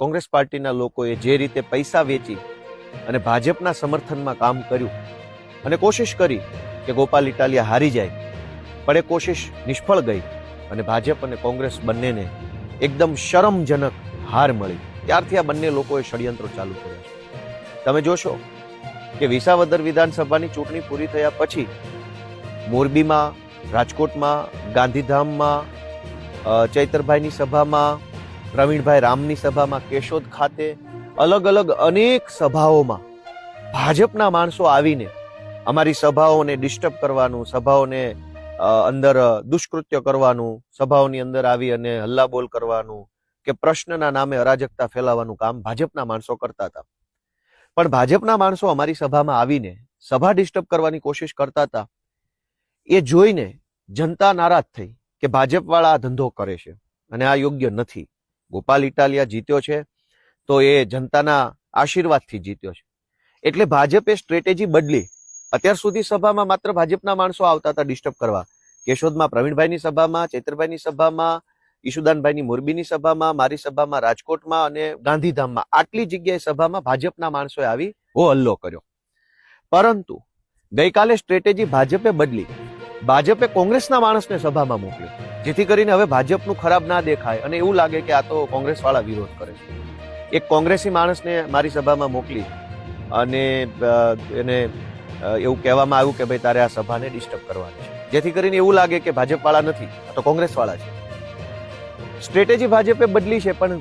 કોંગ્રેસ પાર્ટીના લોકોએ જે રીતે પૈસા વેચી અને ભાજપના સમર્થનમાં કામ કર્યું અને કોશિશ કરી કે ગોપાલ ઇટાલિયા હારી જાય, પણ એ કોશિશ નિષ્ફળ ગઈ અને ભાજપ અને કોંગ્રેસ બંનેને એકદમ શરમજનક હાર મળી. ત્યારથી આ બંને લોકોએ ષડયંત્રો ચાલુ કર્યા છે. તમે જોશો કે વિસાવદર વિધાનસભાની ચૂંટણી પૂરી થયા પછી મોરબીમાં, રાજકોટમાં, ગાંધીધામમાં, ચૈતરભાઈની સભામાં, પ્રવીણભાઈ રામની સભામાં, કેશોદ ખાતે અલગ અલગ અનેક સભાઓમાં ભાજપના માણસો આવીને અમારી સભાઓને ડિસ્ટર્બ કરવાનું, સભાઓને અંદર દુષ્કૃત્ય કરવાનું, સભાઓની અંદર આવી અને હલ્લાબોલ કરવાનું કે પ્રશ્નના નામે અરાજકતા ફેલાવવાનું કામ ભાજપના માણસો કરતા હતા. પણ ભાજપના માણસો અમારી સભામાં આવીને સભા ડિસ્ટર્બ કરવાની કોશિશ કરતા હતા. એ જોઈને જનતા નારાજ થઈ કે ભાજપવાળા આ ધંધો કરે છે અને આ યોગ્ય નથી. ગોપાલ ઇટાલિયા જીત્યો છે તો એ જનતાના આશીર્વાદથી જીત્યો છે. એટલે ભાજપે સ્ટ્રેટેજી બદલી. અત્યાર સુધી સભામાં માત્ર ભાજપના માણસો આવતા હતા ડિસ્ટર્બ કરવા. કેશોદમાં પ્રવીણભાઈની સભામાં, ચૈતરભાઈની સભામાં, ઈશુદાનભાઈની મોરબીની સભામાં, મારી સભામાં રાજકોટમાં અને ગાંધીધામમાં, આટલી જગ્યાએ સભામાં ભાજપના માણસોએ આવી હો હલ્લો કર્યો. પરંતુ ગઈકાલે સ્ટ્રેટેજી ભાજપે બદલી. ભાજપે કોંગ્રેસના માણસને સભામાં મોકલ્યો, જેથી કરીને હવે ભાજપનું ખરાબ ના દેખાય અને એવું લાગે કે આ તો કોંગ્રેસ વાળા વિરોધ કરે છે. એક કોંગ્રેસી માણસને મારી સભામાં મોકલી અને એને એવું કહેવામાં આવ્યું કે ભાઈ તારે આ સભાને ડિસ્ટર્બ કરવાની છે, જેથી કરીને એવું લાગે કે ભાજપ વાળા નથી, આ તો કોંગ્રેસ વાળા છે. સ્ટ્રેટેજી ભાજપે બદલી છે, પણ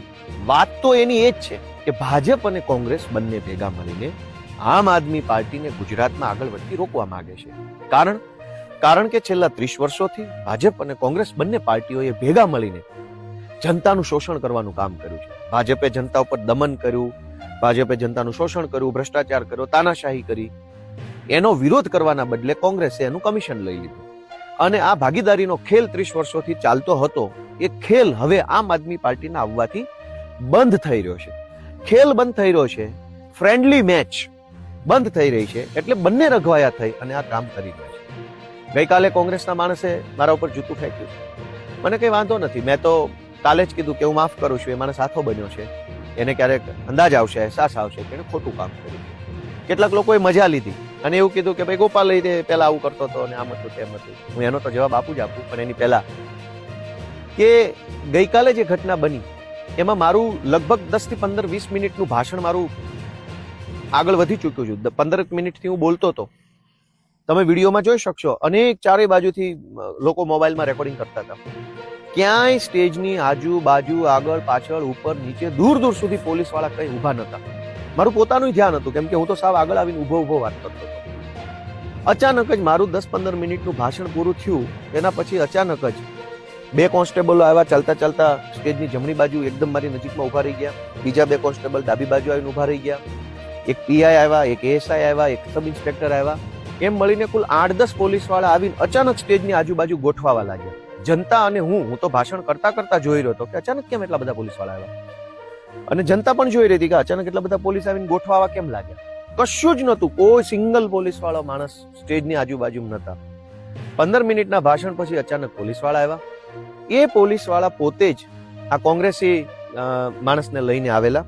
વાત તો એની એ જ છે કે ભાજપ અને કોંગ્રેસ બંને ભેગા મળીને આમ આદમી પાર્ટીને ગુજરાતમાં આગળ વધતી રોકવા માંગે છે. કારણ કે છેલ્લા 30 વર્ષોથી ભાજપ અને કોંગ્રેસ બંને પાર્ટીઓએ ભેગા મળીને જનતાનું શોષણ કરવાનું કામ કર્યું છે. ભાજપે જનતા ઉપર દમન કર્યું, ભાજપે જનતાનું શોષણ કર્યું, ભ્રષ્ટાચાર કર્યો, તાનાશાહી કરી. એનો વિરોધ કરવાના બદલે કોંગ્રેસે એનું કમિશન લઈ લીધું અને આ ભાગીદારીનો ખેલ 30 વર્ષોથી ચાલતો હતો. એ ખેલ હવે આમ આદમી પાર્ટીના આવવાથી બંધ થઈ રહ્યો છે. ખેલ બંધ થઈ રહ્યો છે, ફ્રેન્ડલી મેચ બંધ થઈ રહી છે. એટલે બંને રઘવાયા થઈ અને આ કામ કરી રહ્યા છે. ગઈકાલે કોંગ્રેસના માણસે મારા ઉપર જૂતું ફેંક્યું. મને કઈ વાંધો નથી, મેં તો કાલે જ કીધું કે હું માફ કરું છું. એ માણસ સાથો બન્યો છે, એને ક્યારેક અંદાજ આવશે, અહેસાસ આવશે કે એને ખોટું કામ કર્યું. કેટલાક લોકોએ મજા લીધી અને એવું કીધું કે ભાઈ ગોપાલ લઈ દે, પહેલા આવું કરતો હતો અને આમ હતું તેમ હતું. હું એનો તો જવાબ આપું જ આપું, પણ એની પહેલા કે ગઈકાલે જે ઘટના બની એમાં મારું લગભગ 10 થી 15-20 મિનિટનું ભાષણ મારું આગળ વધી ચૂક્યું છું. 15 મિનિટથી હું બોલતો હતો. તમે વિડીયોમાં જોઈ શકશો, અનેક ચારે બાજુથી લોકો મોબાઈલમાં રેકોર્ડિંગ કરતા હતા. ક્યાંય સ્ટેજની આજુબાજુ, આગળ પાછળ, ઉપર નીચે, દૂર દૂર સુધી પોલીસ વાળા કઈ ઊભા નતા. મારું પોતાનું ધ્યાન હતું, કેમ કે હું તો સાવ આગળ આવીને ઉભો વાત કરતો હતો. અચાનક જ મારું 10-15 મિનિટનું ભાષણ પૂરું થયું. એના પછી અચાનક જ 2 કોન્સ્ટેબલો આવ્યા, ચાલતા ચાલતા સ્ટેજની જમણી બાજુ એકદમ મારી નજીકમાં ઉભા રહી ગયા. બીજા 2 કોન્સ્ટેબલ ડાબી બાજુ આવીને ઉભા રહી ગયા. એક પીઆઈ આવ્યા, એક એએસઆઈ આવ્યા, એક સબ ઇન્સ્પેક્ટર આવ્યા. એમ મળીને કુલ 8-10 પોલીસ વાળા આવીને અચાનક સ્ટેજની આજુબાજુ ગોઠવાવા લાગ્યા. જનતા અને હું તો ભાષણ કરતા કરતા જોઈ રહ્યો હતો કે અચાનક કેમ એટલા બધા પોલીસ વાળા આવ્યા, અને જનતા પણ જોઈ રહી હતી કે અચાનક એટલા બધા પોલીસ આવીને ગોઠવાવા કેમ લાગ્યા. કશું જ નતું, કોઈ સિંગલ પોલીસ વાળો માણસ સ્ટેજની આજુબાજુમાં નતા. 15 મિનિટના ભાષણ પછી અચાનક પોલીસ વાળા આવ્યા. એ પોલીસ વાળા પોતે જ આ કોંગ્રેસી માણસને લઈને આવેલા.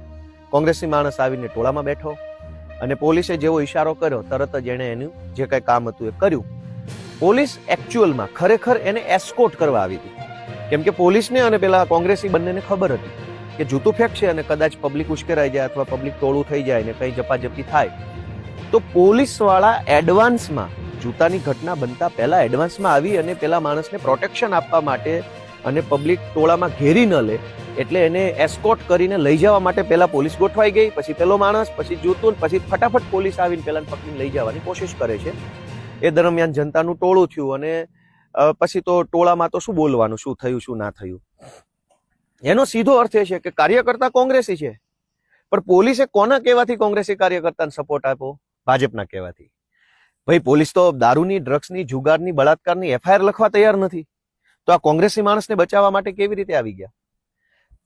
કોંગ્રેસી માણસ આવીને ટોળામાં બેઠો અને પોલીસે જેવો ઈશારો કર્યો તરત જ એણે એનું જે કઈ કામ હતું એ કર્યું. પોલીસ એકચ્યુઅલમાં ખરેખર એને એસ્કોર્ટ કરવા આવી હતી, કેમ કે પોલીસને અને પેલા કોંગ્રેસી બંનેને ખબર હતી કે જૂતું ફેંકશે અને કદાચ પબ્લિક ઉશ્કેરાઈ જાય અથવા પબ્લિક ટોળું થઈ જાય ને કઈ ઝપાઝપી થાય તો પોલીસ વાળા એડવાન્સમાં, જૂતાની ઘટના બનતા પહેલા એડવાન્સમાં આવી અને પેલા માણસને પ્રોટેક્શન આપવા માટે અને પબ્લિક ટોળામાં ઘેરી ન લે એટલે એને એસ્કોર્ટ કરીને લઈ જવા માટે પહેલા પોલીસ ગોઠવાઈ ગઈ. પછી પેલો માણસ, પછી જૂતું, પછી ફટાફટ પોલીસ આવીને પેલાને પકડીને લઈ જવાની કોશિશ કરે છે. એ દરમિયાન જનતાનું ટોળું થયું અને પછી તો ટોળામાં તો શું બોલવાનું, શું થયું શું ના થયું. એનો સીધો અર્થ એ છે કે કાર્યકર્તા કોંગ્રેસી છે, પણ પોલીસે કોના કહેવાથી કોંગ્રેસી કાર્યકર્તાને સપોર્ટ આપ્યો? ભાજપના કહેવાથી. ભાઈ પોલીસ તો દારૂની, ડ્રગ્સની, જુગારની, બળાત્કારની એફઆઈઆર લખવા તૈયાર નથી, તો આ કોંગ્રેસી માણસને બચાવવા માટે કેવી રીતે આવી ગયા?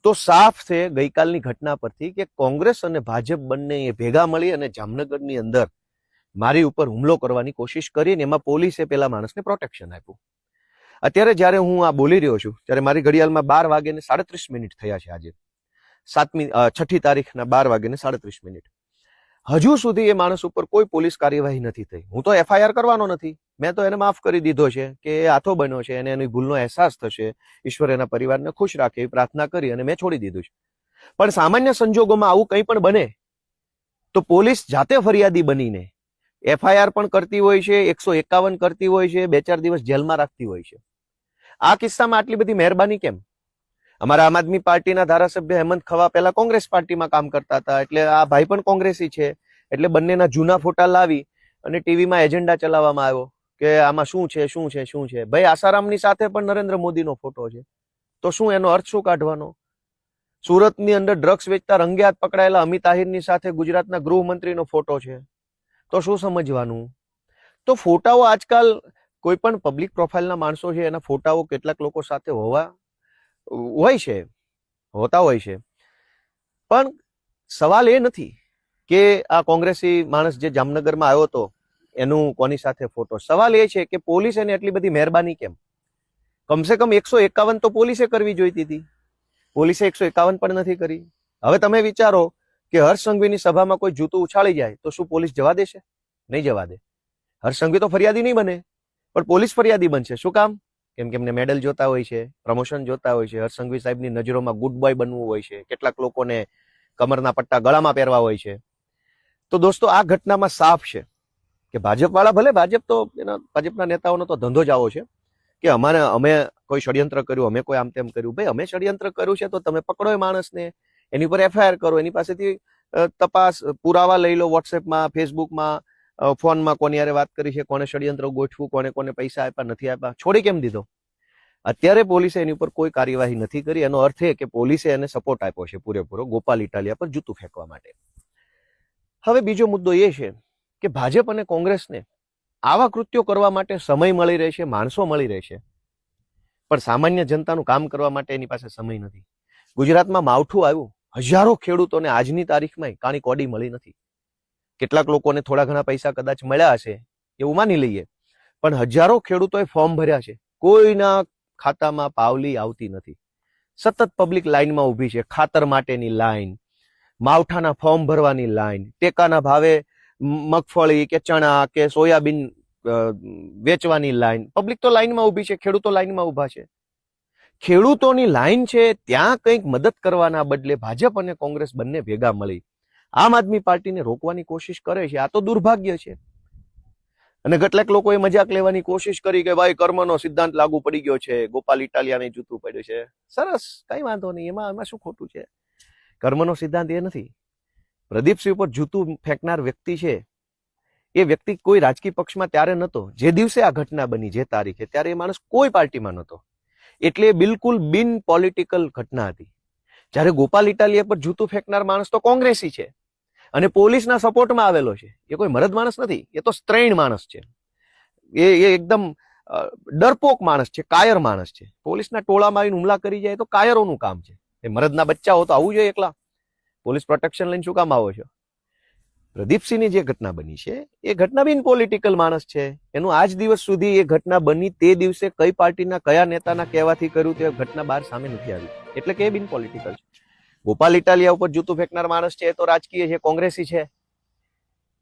તો સાફ છે ગઈકાલની ઘટના પરથી કે કોંગ્રેસ અને ભાજપ બંને ભેગા મળી અને જામનગરની અંદર મારી ઉપર હુમલો કરવાની કોશિશ કરીને એમાં પોલીસે પેલા માણસને પ્રોટેક્શન આપ્યું. અત્યારે જ્યારે હું આ બોલી રહ્યો છું ત્યારે મારી ઘડિયાળમાં 12 વાગ્યાને 37 મિનિટ થયા છે આજે. 6મી તારીખના 12:37. હજુ સુધી એ માણસ ઉપર કોઈ પોલીસ કાર્યવાહી નથી થઈ. હું તો FIR કરવાનો નથી, મેં તો એને માફ કરી દીધો છે કે એ હાથો બન્યો છે અને એની ભૂલનો અહેસાસ થશે, ઈશ્વર એના પરિવારને ખુશ રાખે એવી પ્રાર્થના કરી અને મેં છોડી દીધું છે. પણ સામાન્ય સંજોગોમાં આવું કંઈ પણ બને તો પોલીસ જાતે ફરિયાદી બનીને FIR પણ કરતી હોય છે, 151 કરતી હોય છે, 2-4 દિવસ જેલમાં રાખતી હોય છે. આ કિસ્સામાં આટલી બધી મહેરબાની કેમ? અમારા આમ આદમી પાર્ટીના ધારાસભ્ય હેમંત ખવા પહેલા કોંગ્રેસ પાર્ટીમાં કામ કરતા હતા, એટલે આ ભાઈ પણ કોંગ્રેસી છે, એટલે બંનેના જૂના ફોટા લાવી અને ટીવીમાં એજન્ડા ચલાવવામાં આવ્યો કે આમાં શું છે શું છે શું છે. ભાઈ આસારામની સાથે પણ નરેન્દ્ર મોદીનો ફોટો છે, તો શું એનો અર્થ શું કાઢવાનો? સુરતની અંદર ડ્રગ્સ વેચતા રંગે હાથ પકડાયેલા અમિત આહિરની સાથે ગુજરાતના ગૃહમંત્રીનો ફોટો છે, તો શું સમજવાનું? તો ફોટાઓ આજકાલ કોઈ પણ પબ્લિક પ્રોફાઇલના માણસો છે એના ફોટાઓ કેટલાક લોકો સાથે હોતા હોય છે. પણ સવાલ એ નથી કે આ કોંગ્રેસી માણસ જે જામનગરમાં આવ્યો હતો એનું કોની સાથે ફોટો. સવાલ એ છે કે પોલીસ એને એટલી બધી મહેરબાની કેમ? કમસે કમ 151 તો પોલીસે કરવી જોઈતી હતી, પોલીસે 151 પણ નથી કરી. હવે તમે વિચારો કે હર્ષ સંઘવીની સભામાં કોઈ જૂતું ઉછાળી જાય તો શું પોલીસ જવા દેશે? નહીં જવા દે. હર્ષ સંઘવી તો ફરિયાદી નહીં બને, પણ પોલીસ ફરિયાદી બનશે. શું કામ? કેમ કે એમને મેડલ જોતા હોય છે, પ્રમોશન જોતા હોય છે, હર્ષ સંઘવી સાહેબની નજરોમાં ગુડ બોય બનવું હોય છે, કેટલાક લોકોને કમરના પટ્ટા ગળામાં પહેરવા હોય છે. તો દોસ્તો, આ ઘટનામાં સાફ છે કે ભાજપવાળા, ભલે ભાજપના નેતાઓનો તો ધંધો જ આવો છે કે અમે કોઈ ષડયંત્ર કર્યું, અમે કોઈ આમ તેમ કર્યું. ભાઈ, અમે ષડયંત્ર કર્યું છે તો તમે પકડો એ માણસને, એની પર FIR કરો, એની પાસેથી તપાસ પુરાવા લઈ લો, વોટ્સએપમાં, ફેસબુકમાં, ફોનમાં કોની યારે વાત કરી છે, કોને ષડયંત્ર ગોઠવું, કોને પૈસા આપ્યા નથી આપ્યા, છોડી કેમ દીધો? અત્યારે પોલીસે એની ઉપર કોઈ કાર્યવાહી નથી કરી. એનો અર્થ એ કે પોલીસે એને સપોર્ટ આપ્યો છે પૂરેપૂરો ગોપાલ ઇટાલિયા પર જૂતું ફેંકવા માટે. હવે બીજો મુદ્દો એ છે કે ભાજપ અને કોંગ્રેસને આવા કૃત્યો કરવા માટે સમય મળી રહેશે, માણસો મળી રહેશે, પણ સામાન્ય જનતાનું કામ કરવા માટે એની પાસે સમય નથી. ગુજરાતમાં માવઠું આવ્યું, હજારો ખેડૂતોને આજની તારીખમાં કાણી કોડી મળી નથી. કેટલાક લોકોને થોડા ઘણા પૈસા કદાચ મળ્યા હશે એવું માની લઈએ, પણ હજારો ખેડૂતોએ ફોર્મ ભર્યા છે, કોઈના ખાતામાં પાવલી આવતી નથી. સતત પબ્લિક લાઈનમાં ઊભી છે, ખાતર માટેની લાઈન, માવઠાના ફોર્મ ભરવાની લાઈન, ટેકાના ભાવે મગફળી કે ચણા કે સોયાબીન વેચવાની લાઈન. પબ્લિક તો લાઈનમાં ઊભી છે, ખેડૂતો લાઈનમાં ઊભા છે. ખેડૂતોની લાઈન છે ત્યાં કંઈક મદદ કરવાના બદલે ભાજપ અને કોંગ્રેસ બંને ભેગા મળી આમ આદમી પાર્ટીને રોકવાની કોશિશ કરે છે. આ તો દુર્ભાગ્ય છે. અને કેટલાક લોકોએ મજાક લેવાની કોશિશ કરી કે ભાઈ કર્મનો સિદ્ધાંત લાગુ પડી ગયો છે, ગોપાલ ઇટાલિયાને જૂતું પડ્યું છે. સરસ, કઈ વાંધો નહીં, એમાં શું ખોટું છે? કર્મનો સિદ્ધાંત એ નથી. પ્રદીપસિંહ ઉપર જૂતું ફેંકનાર વ્યક્તિ છે એ વ્યક્તિ કોઈ રાજકીય પક્ષમાં ત્યારે નહોતો. જે દિવસે આ ઘટના બની, જે તારીખે, ત્યારે એ માણસ કોઈ પાર્ટીમાં નહોતો. એટલે બિલકુલ બિન પોલિટિકલ ઘટના હતી. જ્યારે ગોપાલ ઇટાલિયા પર જૂતું ફેંકનાર માણસ તો કોંગ્રેસી છે અને પોલીસના સપોર્ટમાં આવેલો છે. એ કોઈ મરદ માણસ નથી, એ તો સ્ત્રૈણ માણસ છે. એ એકદમ ડરપોક માણસ છે, કાયર માણસ છે. પોલીસના ટોળામાં આવીને હુમલા કરી જાય તો કાયરોનું કામ છે. એ મરદના બચ્ચા હો તો આવું જોઈએ એકલા, પોલીસ પ્રોટેક્શન લઈને શું કામ આવો છો? પ્રદીપસિંહની જે ઘટના બની છે એ ઘટના બિન પોલિટિકલ માણસ છે. એનું આજ દિવસ સુધી એ ઘટના બની તે દિવસે કઈ પાર્ટીના કયા નેતાના કહેવાથી કર્યું તે ઘટના બહાર સામે નથી આવી, એટલે કે એ બિન પોલિટિકલ છે. ગોપાલ ઇટાલિયા ઉપર જૂતું ફેંકનાર માણસ છે એ તો રાજકીય છે, કોંગ્રેસી છે,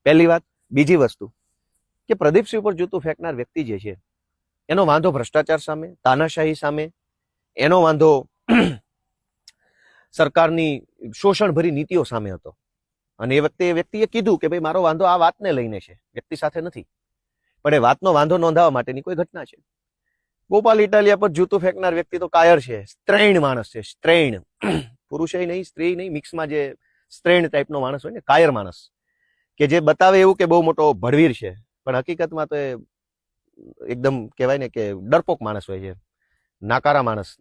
પહેલી વાત. બીજી વસ્તુ કે પ્રદીપસિંહ ઉપર જૂતું ફેંકનાર વ્યક્તિ જે છે એનો વાંધો ભ્રષ્ટાચાર સામે, તાનાશાહી સામે, એનો વાંધો સરકારની શોષણભરી નીતિઓ સામે હતો. અને એ વખતે એ વ્યક્તિએ કીધું કે ભાઈ મારો વાંધો આ વાતને લઈને છે, વ્યક્તિ સાથે નથી, પણ એ વાતનો વાંધો નોંધાવવા માટેની કોઈ ઘટના છે. ગોપાલ ઇટાલિયા પર જૂતું ફેંકનાર વ્યક્તિ તો કાયર છે, સ્ત્રૈણ માણસ છે, સ્ત્રૈણ, પુરુષ નહીં, સ્ત્રી નહીં, મિક્સમાં જે સ્ત્રૈણ ટાઈપનો માણસ હોય ને, કાયર માણસ, કે જે બતાવે એવું કે બહુ મોટો ભડવીર છે, પણ હકીકતમાં તો એ એકદમ કહેવાય ને કે ડરપોક માણસ હોય છે, નાકારા માણસ,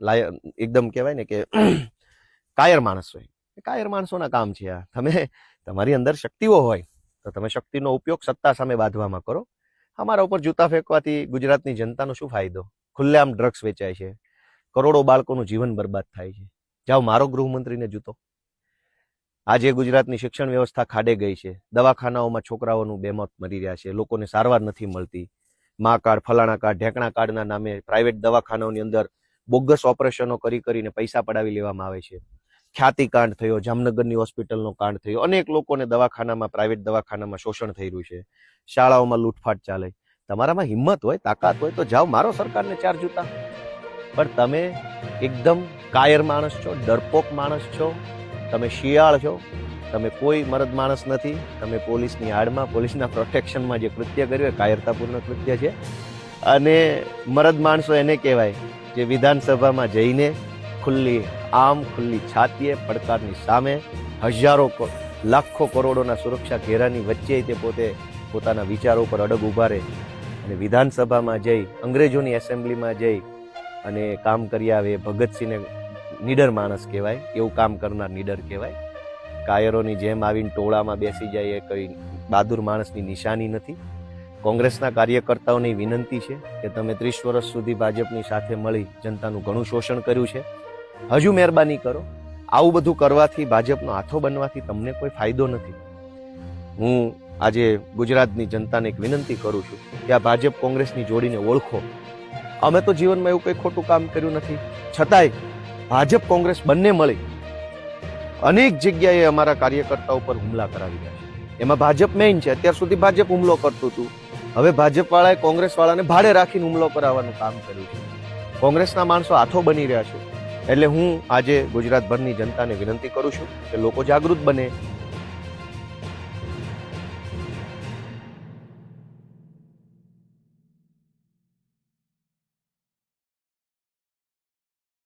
એકદમ કહેવાય ને કે કાયર માણસ હોય. કાયર માણસોના કામ છે આ. તમારી અંદર શક્તિઓ હોય તો તમે શક્તિનો ઉપયોગ સત્તા સામે બાંધવામાં કરો. અમારા ઉપર જૂતા ફેંકવાથી ગુજરાતની જનતાનો શું ફાયદો? ખુલ્લેઆમ ડ્રગ્સ વેચાય છે, કરોડો બાળકોનું જીવન બરબાદ થાય છે. જાઓ મારો ગૃહમંત્રીને જૂતો. આજે ગુજરાતની શિક્ષણ વ્યવસ્થા ખાડે ગઈ છે. દવાખાનાઓમાં છોકરાઓનું બેમોત મરી રહ્યા છે, લોકોને સારવાર નથી મળતી. મા કાર્ડ, ફલાણા કાર્ડ, ઢેકણા કાર્ડના નામે પ્રાઇવેટ દવાખાનાઓની અંદર બોગસ ઓપરેશનો કરીને પૈસા પડાવી લેવામાં આવે છે. ખ્યાતિકાંડ થયો, જામનગરની હોસ્પિટલનો કાંડ થયો, અનેક લોકોને દવાખાનામાં, પ્રાઇવેટ દવાખાનામાં શોષણ થઈ રહ્યું છે, શાળાઓમાં લૂંટફાટ ચાલે. તમારામાં હિંમત હોય, તાકાત હોય તો જાઓ, મારો સરકારને 4 જૂતા. પણ તમે એકદમ કાયર માણસ છો, ડરપોક માણસ છો, તમે શિયાળ છો, તમે કોઈ મરદ માણસ નથી. તમે પોલીસની આડમાં, પોલીસના પ્રોટેક્શનમાં જે કૃત્ય કર્યું એ કાયરતાપૂર્ણ કૃત્ય છે. અને મરદ માણસો એને કહેવાય જે વિધાનસભામાં જઈને ખુલ્લી છાતીએ પડકારની સામે હજારો લાખો કરોડોના સુરક્ષા ઘેરાની વચ્ચે તે પોતે પોતાના વિચારો પર અડગ ઊભા રહે અને વિધાનસભામાં જઈ, અંગ્રેજોની એસેમ્બલીમાં જઈ અને કામ કરી આવે. ભગતસિંહને નીડર માણસ કહેવાય, એવું કામ કરનાર નીડર કહેવાય. કાયરોની જેમ આવીને ટોળામાં બેસી જાય એ કઈ બહાદુર માણસની નિશાની નથી. કોંગ્રેસના કાર્યકર્તાઓની વિનંતી છે કે તમે 30 વર્ષ સુધી ભાજપની સાથે મળી જનતાનું ઘણું શોષણ કર્યું છે, હજુ મહેરબાની કરો. આવું બધું કરવાથી, ભાજપનો હાથો બનવાથી તમને કોઈ ફાયદો નથી. હું આજે ગુજરાતની જનતાને એક વિનંતી કરું છું કે આ ભાજપ કોંગ્રેસની જોડીને ઓળખો. અમે તો જીવનમાં એવું કંઈ ખોટું કામ કર્યું નથી, છતાંય ભાજપ કોંગ્રેસ બંને મળી અનેક જગ્યાએ અમારા કાર્યકર્તાઓ પર હુમલા કરાવી રહ્યા છે. એમાં ભાજપ મેઇન છે. અત્યાર સુધી ભાજપ હુમલો કરતું હતું, હવે ભાજપવાળાએ કોંગ્રેસવાળાને ભાડે રાખીને હુમલો કરાવવાનું કામ કર્યું છે. કોંગ્રેસના માણસો હાથો બની રહ્યા છે. એટલે હું આજે ગુજરાતભરની જનતાને વિનંતી કરું છું કે લોકો જાગૃત બને,